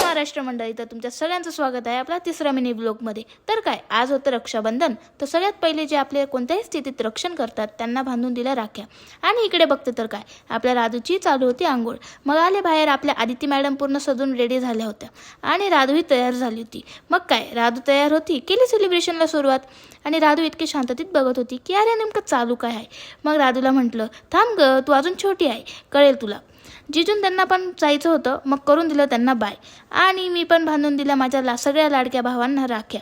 महाराष्ट्र मंडळी, तर तुमच्या सगळ्यांचं स्वागत आहे आपला तिसरा मिनी ब्लॉगमध्ये। तर काय, आज होतं रक्षाबंधन। तर सगळ्यात पहिले जे आपले कोणत्याही स्थितीत रक्षण करतात त्यांना बांधून दिल्या राख्या। आणि इकडे बघते तर काय, आपल्या राधूची चालू होती आंघोळ। मग आले बाहेर आपल्या आदिती मॅडम पूर्ण सजून रेडी झाल्या होत्या आणि राधूही तयार झाली होती। मग काय, राधू तयार होती, केली सेलिब्रेशनला सुरुवात। आणि राधू इतकी शांततेत बघत होती की अरे नेमकं चालू काय आहे। मग राधूला म्हटलं, थांब ग, तू अजून छोटी आहे, कळेल तुला। जिजून त्यांना पण जायचं होतं, मग करून दिलं त्यांना बाय। आणि मी पण बांधून दिल्या माझ्या सगळ्या लाडक्या भावांना राख्या।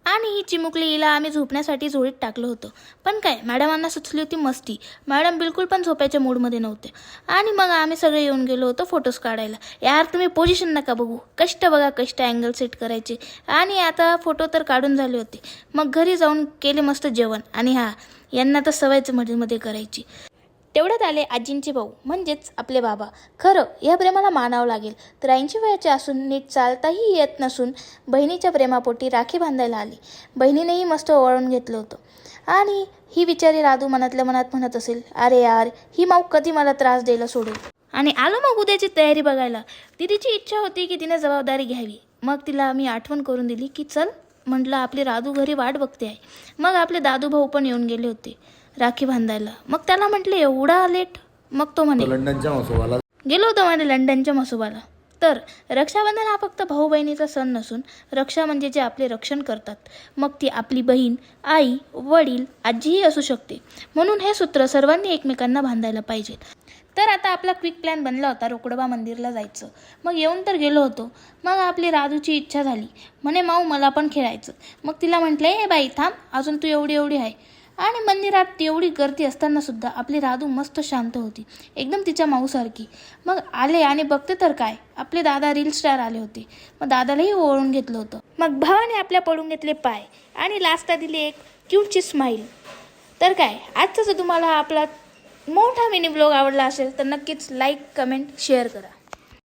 आणि ही चिमुकली हिला आम्ही झोपण्यासाठी झोळीत टाकलं होतं। पण काय, मॅडमांना सुचली होती मस्ती। मॅडम बिलकुल पण झोपायच्या मूडमध्ये नव्हते। आणि मग आम्ही सगळे येऊन गेलो होतो फोटोज काढायला। यार तुम्ही पोझिशन नका बघू, कष्ट बघा, कष्ट अँगल सेट करायचे। आणि आता फोटो तर काढून झाले होते। मग घरी जाऊन केले मस्त जेवण। आणि यांना तर सवयच मध्ये करायची। तेवढ्यात आले आजींचे भाऊ, म्हणजेच आपले बाबा। खरं या प्रेमाला मानावं लागेल। तर 80 वयाचे असून नीट चालताही येत नसून बहिणीच्या प्रेमापोटी राखी बांधायला आली। बहिणीनेही मस्त ओवाळून घेतलं होतं। आणि ही बिचारी राधू मनातल्या मनात म्हणत असेल, अरे यार, ही माऊ कधी मला त्रास द्यायला सोडेल। आणि आलो मग उद्याची तयारी बघायला। दीदीची इच्छा होती की तिने जबाबदारी घ्यावी। मग तिला मी आठवण करून दिली की चल, म्हटलं आपली राधू घरी वाट बघते आहे। मग आपले दादू भाऊ पण येऊन गेले होते राखी बांधायला। मग त्याला म्हटले, एवढा लेट? मग तो म्हणे, लंडनच्या मसोबाला गेलो होतो म्हणे लंडनच्या मसोबाला। तर रक्षाबंधन हा फक्त भाऊ बहिणीचा सण नसून रक्षा म्हणजे जे आपले रक्षण करतात। मग ती आपली बहीण, आई, वडील, आजीही असू शकते। म्हणून हे सूत्र सर्वांनी एकमेकांना बांधायला पाहिजे। तर आता आपला क्विक प्लॅन बनला होता रोकडोबा मंदिरला जायचं। मग येऊन तर गेलो होतो। मग आपली राधूची इच्छा झाली, म्हणे माऊ मला पण खेळायचं। मग तिला म्हटलं, ए बाई थांब, अजून तू एवढी आहे। आणि मंदिरात एवढी गर्दी असताना सुद्धा आपली राधू मस्त शांत होती, एकदम तिच्या माऊसारखी। मग आले आणि बघते तर काय, आपले दादा रील स्टार आले होते। मग दादालाही ओळून घेतलं होतं। मग भावाने आपल्या पडून घेतले पाय आणि लास्टला दिली एक क्यूटची स्माईल। तर काय, आजचा जर तुम्हाला आपला मोठा मिनी ब्लॉग आवडला असेल तर नक्कीच लाईक, कमेंट, शेअर करा।